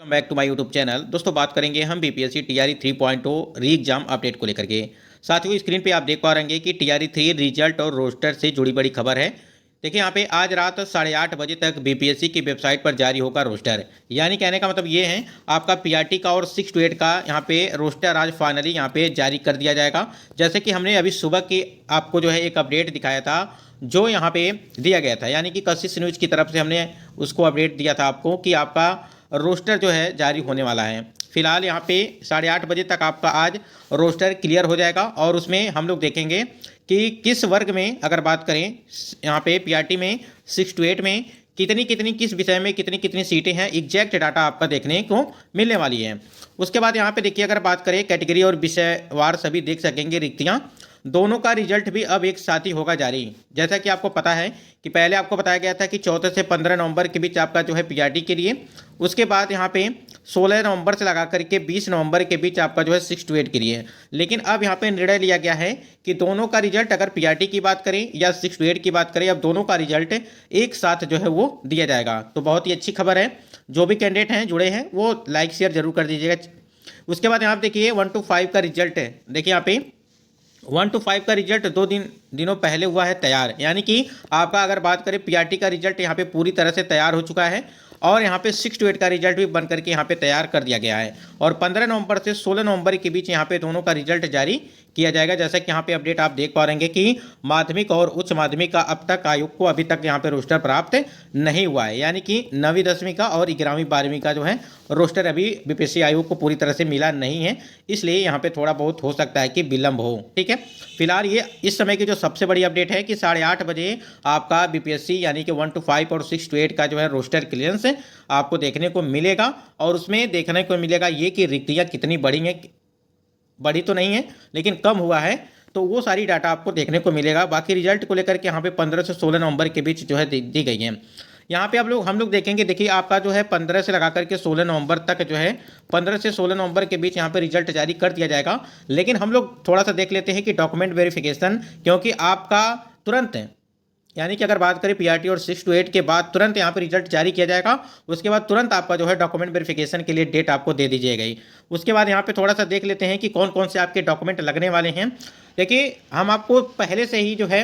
Back to my YouTube channel. दोस्तों बात करेंगे हम बीपीएससी टीआरई 3.0 री एग्जाम अपडेट को लेकर के। साथियों स्क्रीन पे आप देख पा रहे हैं कि टीआरई 3 रिजल्ट और रोस्टर से जुड़ी बड़ी खबर है। देखिए यहाँ पे आज रात 8:30 बजे तक बीपीएससी की वेबसाइट पर जारी होगा रोस्टर। यानी कहने का मतलब ये है आपका पीआरटी का और 6 to 8 का यहाँ पे रोस्टर आज फाइनली यहाँ पे जारी कर दिया जाएगा। जैसे कि हमने अभी सुबह की आपको जो है एक अपडेट दिखाया था जो यहाँ पे दिया गया था, यानी कि कशिश न्यूज़ की तरफ से हमने उसको अपडेट दिया था आपको कि आपका रोस्टर जो है जारी होने वाला है। फिलहाल यहाँ पे 8:30 बजे तक आपका आज रोस्टर क्लियर हो जाएगा और उसमें हम लोग देखेंगे कि किस वर्ग में अगर बात करें यहाँ पे पीआरटी में 6 to 8 में कितनी कितनी किस विषय में कितनी कितनी सीटें हैं, एग्जैक्ट डाटा आपका देखने को मिलने वाली है। उसके बाद यहाँ पे देखिए अगर बात करें कैटेगरी और विषयवार सभी देख सकेंगे रिक्तियाँ। दोनों का रिजल्ट भी अब एक साथ ही होगा जारी। जैसा कि आपको पता है कि पहले आपको बताया गया था कि 14 से 15 नवंबर के बीच आपका जो है पीआरटी के लिए, उसके बाद यहाँ पे 16 नवंबर से लगा करके 20 नवंबर के बीच आपका जो है 6 to 8 के लिए। लेकिन अब यहाँ पे निर्णय लिया गया है कि दोनों का रिजल्ट अगर पीआरटी की बात करें या 6 to 8 की बात करें, अब दोनों का रिजल्ट एक साथ जो है वो दिया जाएगा। तो बहुत ही अच्छी खबर है। जो भी कैंडिडेट हैं जुड़े हैं वो लाइक शेयर जरूर कर दीजिएगा। उसके बाद यहाँ देखिए 1 to 5 का रिजल्ट है। देखिए यहाँ पे 1 to 5 का रिजल्ट दिनों पहले हुआ है तैयार। यानी कि आपका अगर बात करें पीआरटी का रिजल्ट यहाँ पे पूरी तरह से तैयार हो चुका है और यहाँ पे 6 to 8 का रिजल्ट भी बन करके यहाँ पे तैयार कर दिया गया है और 15 नवंबर से 16 नवंबर के बीच यहाँ पे दोनों का रिजल्ट जारी किया जाएगा। जैसा कि यहाँ पे अपडेट आप देख पा रहे हैं कि माध्यमिक और उच्च माध्यमिक का अब तक आयोग को अभी तक यहाँ पे रोस्टर प्राप्त नहीं हुआ है। यानी कि 9वीं 10वीं का और 11वीं 12वीं का जो है रोस्टर अभी बीपीएससी आयोग को पूरी तरह से मिला नहीं है, इसलिए यहाँ पे थोड़ा बहुत हो सकता है कि विलंब हो। ठीक है, फिलहाल ये इस समय की जो सबसे बड़ी अपडेट है कि 8:30 बजे आपका बीपीएससी यानी कि 1 to 5 और 6 to 8 का जो है रोस्टर क्लियरेंस आपको देखने को मिलेगा और उसमें देखने को मिलेगा ये कि रिक्तियाँ कितनी बड़ी हैं, बड़ी तो नहीं है लेकिन कम हुआ है, तो वो सारी डाटा आपको देखने को मिलेगा। बाकी रिजल्ट को लेकर के यहाँ पे 15 से 16 नवंबर के बीच जो है दी गई है। यहाँ पे हम लोग देखेंगे, देखिए आपका जो है 15 से लगा करके 16 नवंबर तक जो है 15 से 16 नवंबर के बीच यहाँ पे रिजल्ट जारी कर दिया जाएगा। लेकिन हम लोग थोड़ा सा देख लेते हैं कि डॉक्यूमेंट वेरिफिकेशन, क्योंकि आपका तुरंत यानी कि अगर बात करें पीआरटी और 6 to 8 के बाद तुरंत यहाँ पे रिजल्ट जारी किया जाएगा। उसके बाद तुरंत आपका जो है डॉक्यूमेंट वेरिफिकेशन के लिए डेट आपको दे दी जाएगी। उसके बाद यहाँ पे थोड़ा सा देख लेते हैं कि कौन कौन से आपके डॉक्यूमेंट लगने वाले हैं। देखिए हम आपको पहले से ही जो है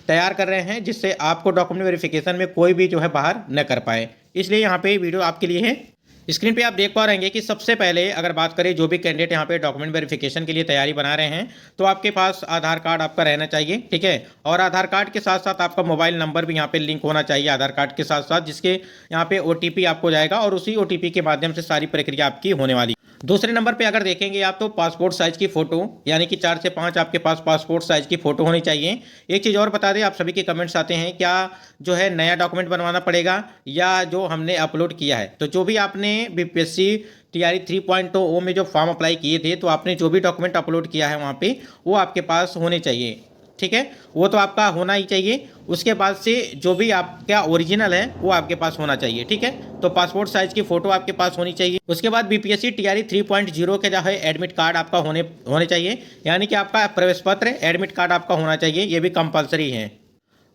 तैयार कर रहे हैं जिससे आपको डॉक्यूमेंट वेरिफिकेशन में कोई भी जो है बाहर न कर पाए, इसलिए यहाँ पे वीडियो आपके लिए है। स्क्रीन पे आप देख पा रहे हैं कि सबसे पहले अगर बात करें जो भी कैंडिडेट यहाँ पे डॉक्यूमेंट वेरिफिकेशन के लिए तैयारी बना रहे हैं तो आपके पास आधार कार्ड आपका रहना चाहिए। ठीक है, और आधार कार्ड के साथ साथ आपका मोबाइल नंबर भी यहाँ पे लिंक होना चाहिए आधार कार्ड के साथ साथ, जिसके यहाँ पे ओटीपी आपको जाएगा और उसी ओटीपी के माध्यम से सारी प्रक्रिया आपकी होने वाली। दूसरे नंबर पे अगर देखेंगे आप तो पासपोर्ट साइज की फोटो, यानी कि 4 से 5 आपके पास पासपोर्ट साइज की फोटो होनी चाहिए। एक चीज़ और बता दें, आप सभी के कमेंट्स आते हैं क्या जो है नया डॉक्यूमेंट बनवाना पड़ेगा या जो हमने अपलोड किया है। तो जो भी आपने बीपीएससी टीआरई 3.0 में जो फॉर्म अप्लाई किए थे तो आपने जो भी डॉक्यूमेंट अपलोड किया है वहाँ पे वो आपके पास होने चाहिए। ठीक है, वो तो आपका होना ही चाहिए। उसके बाद से जो भी आपका ओरिजिनल है वो आपके पास होना चाहिए। ठीक है, तो पासपोर्ट साइज की फोटो आपके पास होनी चाहिए। उसके बाद बीपीएससी टीआरई 3.0 के जो है एडमिट कार्ड आपका होने चाहिए, यानी कि आपका प्रवेश पत्र एडमिट कार्ड आपका होना चाहिए, ये भी कंपलसरी है।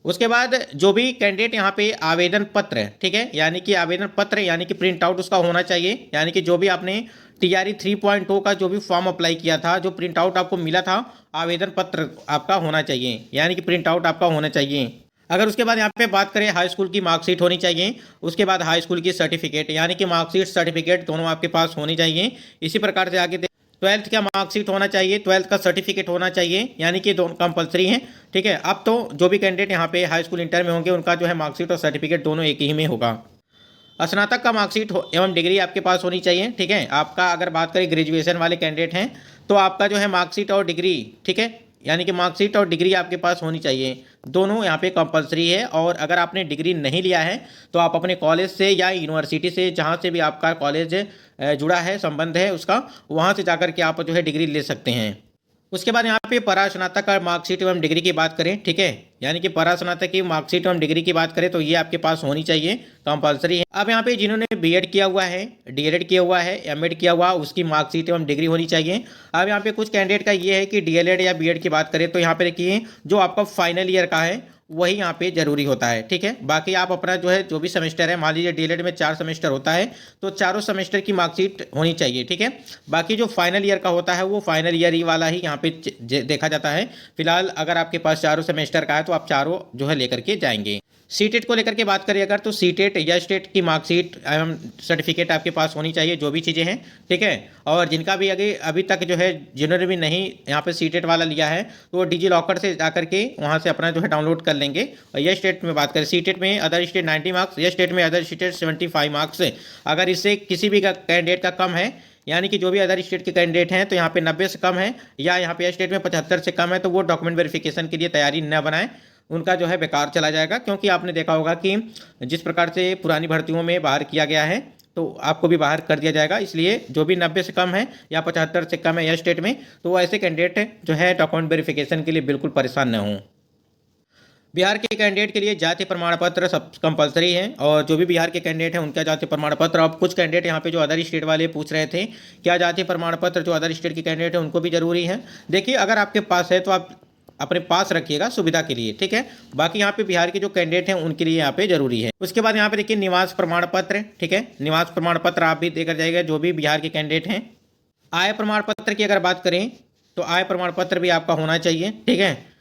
उसके बाद जो भी कैंडिडेट यहाँ पे आवेदन पत्र, ठीक है, यानी कि आवेदन पत्र यानी कि प्रिंट आउट उसका होना चाहिए। यानी कि जो भी आपने टीआरई 3.0 का जो भी फॉर्म अप्लाई किया था, जो प्रिंट आउट आपको मिला था, आवेदन पत्र आपका होना चाहिए, यानी कि प्रिंट आउट आपका होना चाहिए। अगर उसके बाद यहाँ पे बात करें हाई स्कूल की मार्कशीट होनी चाहिए। उसके बाद हाई स्कूल की सर्टिफिकेट यानी कि मार्कशीट सर्टिफिकेट दोनों आपके पास होनी चाहिए। इसी प्रकार से आगे 12th का मार्कशीट होना चाहिए, 12th का सर्टिफिकेट होना चाहिए, यानी कि दोनों कंपलसरी हैं। ठीक है, अब तो जो भी कैंडिडेट यहाँ पे हाई स्कूल इंटर में होंगे उनका जो है मार्कशीट और सर्टिफिकेट दोनों एक ही में होगा। स्नातक का मार्कशीट एवं डिग्री आपके पास होनी चाहिए। ठीक है, आपका अगर बात करें ग्रेजुएशन वाले कैंडिडेट हैं तो आपका जो है मार्कशीट और डिग्री, ठीक है, यानी कि मार्कशीट और डिग्री आपके पास होनी चाहिए, दोनों यहाँ पे कंपलसरी है। और अगर आपने डिग्री नहीं लिया है तो आप अपने कॉलेज से या यूनिवर्सिटी से, जहाँ से भी आपका कॉलेज जुड़ा है, संबंध है उसका, वहाँ से जाकर के आप जो है डिग्री ले सकते हैं। उसके बाद यहाँ पे परास्नातक का मार्कशीट एवं डिग्री की बात करें, ठीक है, यानी कि परास्नातक की मार्कशीट एवं डिग्री की बात करें तो ये आपके पास होनी चाहिए, कंपलसरी है। अब यहाँ पे जिन्होंने बीएड किया हुआ है, डीएलएड किया हुआ है, एमएड किया हुआ, उसकी मार्कशीट एवं डिग्री होनी चाहिए। अब यहाँ पे कुछ कैंडिडेट का ये है कि डीएलएड या बीएड की बात करें तो यहाँ पे देखिए जो आपका फाइनल ईयर का है वही यहाँ पे जरूरी होता है। ठीक है, बाकी आप अपना जो है जो भी सेमेस्टर है, मान लीजिए डीएलएड में 4 सेमेस्टर होता है तो चारों सेमेस्टर की मार्कशीट होनी चाहिए। ठीक है, बाकी जो फाइनल ईयर का होता है वो फाइनल ईयर ही वाला ही यहाँ पे देखा जाता है। फिलहाल अगर आपके पास चारों सेमेस्टर का है तो आप चारों जो है लेकर के जाएंगे। सीटेट को लेकर के बात करें अगर, तो सीटेट या स्टेट की मार्कशीट एवं सर्टिफिकेट आपके पास होनी चाहिए, जो भी चीज़ें हैं। ठीक है, और जिनका भी अभी तक जो है जिन्होंने भी नहीं यहाँ पे सीटेट वाला लिया है तो वो डिजी लॉकर से जाकर के वहाँ से अपना जो है डाउनलोड कर लेंगे। और यह स्टेट में बात करें, सीटेट में अदर स्टेट 90 मार्क्स, यह स्टेट में अदर स्टेट 75 मार्क्स। अगर इससे किसी भी कैंडिडेट का कम है, यानी कि जो भी अदर स्टेट के कैंडिडेट हैं तो यहाँ पे 90 से कम है या यहाँ पे स्टेट में 75 से कम है, तो वो डॉक्यूमेंट वेरिफिकेशन के लिए तैयारी न बनाएं, उनका जो है बेकार चला जाएगा। क्योंकि आपने देखा होगा कि जिस प्रकार से पुरानी भर्तियों में बाहर किया गया है तो आपको भी बाहर कर दिया जाएगा। इसलिए जो भी 90 से कम है या 75 से कम है या स्टेट में, तो वो ऐसे कैंडिडेट जो है डॉक्यूमेंट वेरिफिकेशन के लिए बिल्कुल परेशान न हों। बिहार के कैंडिडेट के लिए जाति प्रमाण पत्र सब कंपलसरी है, और जो भी बिहार के कैंडिडेट हैं उनका जाति प्रमाण पत्र। अब कुछ कैंडिडेट यहाँ पे जो अदर स्टेट वाले पूछ रहे थे क्या जाति प्रमाण पत्र जो अदर स्टेट के कैंडिडेट हैं उनको भी जरूरी है। देखिए, अगर आपके पास है तो आप अपने पास रखिएगा सुविधा के लिए। ठीक है, बाकी यहाँ पे बिहार के जो कैंडिडेट हैं उनके लिए यहाँ पे जरूरी है। उसके बाद यहाँ पे देखिए निवास प्रमाण पत्र। ठीक है, निवास प्रमाण पत्र आप भी देकर जाइएगा जो भी बिहार के कैंडिडेट हैं। आय प्रमाण पत्र की अगर बात करें तो आय प्रमाण पत्र भी आपका होना चाहिए। ठीक है,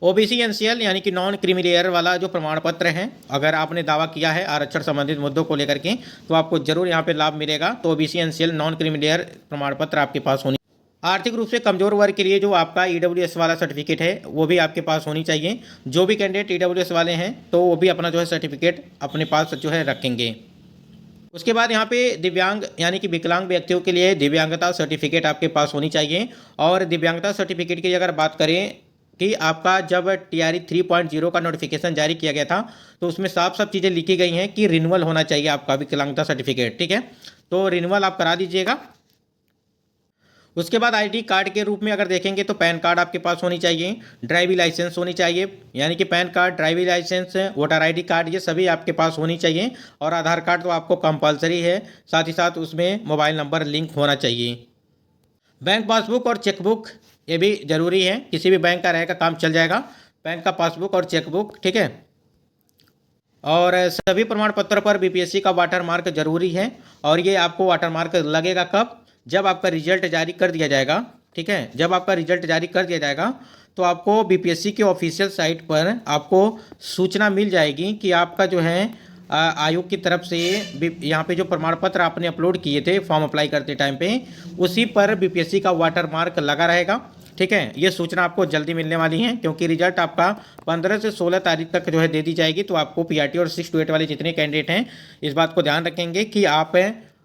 ओबीसी एनसीएल यानी कि नॉन क्रीमी वाला जो प्रमाण पत्र है, अगर आपने दावा किया है आरक्षण संबंधित मुद्दों को लेकर के तो आपको जरूर यहाँ पे लाभ मिलेगा। तो ओबीसी एनसीएल नॉन क्रीमी प्रमाण पत्र आपके पास होनी। आर्थिक रूप से कमजोर वर्ग के लिए जो आपका ईडब्ल्यूएस वाला सर्टिफिकेट है वो भी आपके पास होनी चाहिए। जो भी कैंडिडेट ईडब्ल्यूएस वाले हैं तो वो भी अपना जो है सर्टिफिकेट अपने पास जो है रखेंगे। उसके बाद यहाँ पे दिव्यांग यानी कि विकलांग व्यक्तियों के लिए दिव्यांगता सर्टिफिकेट आपके पास होनी चाहिए। और दिव्यांगता सर्टिफिकेट की अगर बात करें कि आपका जब टीआरई 3.0 का नोटिफिकेशन जारी किया गया था तो उसमें साफ साफ चीज़ें लिखी गई हैं कि रिन्यूअल होना चाहिए आपका विकलांगता सर्टिफिकेट। ठीक है, तो रिन्यूअल आप करा दीजिएगा। उसके बाद आईडी कार्ड के रूप में अगर देखेंगे तो पैन कार्ड आपके पास होनी चाहिए, ड्राइविंग लाइसेंस होनी चाहिए, यानी कि PAN card, driving licence, voter ID card, ये सभी आपके पास होनी चाहिए। और आधार कार्ड तो आपको कंपलसरी है, साथ ही साथ उसमें मोबाइल नंबर लिंक होना चाहिए। बैंक पासबुक और चेकबुक ये भी जरूरी है, किसी भी बैंक का रहेगा काम चल जाएगा, बैंक का पासबुक और चेकबुक। ठीक है, और सभी प्रमाण पत्रों पर बीपीएससी का वाटर मार्क जरूरी है। और ये आपको वाटर मार्क लगेगा कब? जब आपका रिजल्ट जारी कर दिया जाएगा। ठीक है, जब आपका रिजल्ट जारी कर दिया जाएगा तो आपको बीपीएससी के ऑफिशियल साइट पर आपको सूचना मिल जाएगी कि आपका जो है आयोग की तरफ से यहाँ पे जो प्रमाण पत्र आपने अपलोड किए थे फॉर्म अप्लाई करते टाइम पे, उसी पर बीपीएससी का वाटर मार्क लगा रहेगा। ठीक है, ये सूचना आपको जल्दी मिलने वाली है क्योंकि रिजल्ट आपका 15 से 16 तारीख तक जो है दे दी जाएगी। तो आपको पीआरटी और 6 to 8 वाले जितने कैंडिडेट हैं इस बात को ध्यान रखेंगे कि आप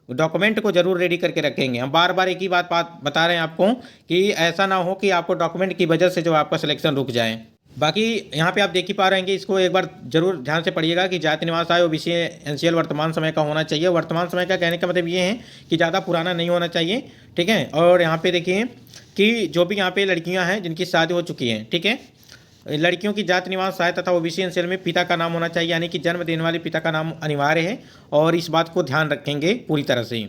डॉक्यूमेंट को जरूर रेडी करके रखेंगे। हम बार बार एक ही बात बता रहे हैं आपको कि ऐसा ना हो कि आपको डॉक्यूमेंट की वजह से जो आपका सिलेक्शन रुक जाए। बाकी यहाँ पे आप देख ही पा रहे हैं कि इसको एक बार जरूर ध्यान से पढ़िएगा कि जाति निवास आय ओबीसी एनसीएल वर्तमान समय का होना चाहिए। वर्तमान समय का कहने का मतलब ये है कि ज़्यादा पुराना नहीं होना चाहिए। ठीक है, और यहाँ पे देखिए कि जो भी यहाँ पे लड़कियाँ हैं जिनकी शादी हो चुकी है, ठीक है, लड़कियों की जाति निवास आय तथा ओबीसी एनसीएल में पिता का नाम होना चाहिए, यानी कि जन्म देने वाले पिता का नाम अनिवार्य है। और इस बात को ध्यान रखेंगे पूरी तरह से।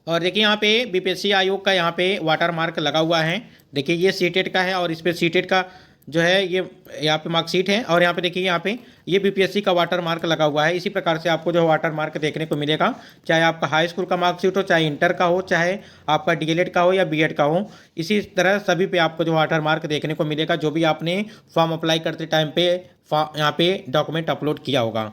और देखिए यहाँ पे बीपीएससी आयोग का यहाँ पे वाटर मार्क लगा हुआ है। देखिए ये सीटेट का है और इस पर सीटेट का जो है ये यहाँ पे मार्कशीट है। और यहाँ पे देखिए यहाँ पे ये बीपीएससी का वाटर मार्क लगा हुआ है। इसी प्रकार से आपको जो वाटर मार्क देखने को मिलेगा, चाहे आपका हाई स्कूल का मार्कशीट हो, चाहे इंटर का हो, चाहे आपका डीएलएड का हो या बीएड का हो, इसी तरह सभी पे आपको जो वाटर मार्क देखने को मिलेगा जो भी आपने फॉर्म अप्लाई करते टाइम पे यहाँ पे डॉक्यूमेंट अपलोड किया होगा।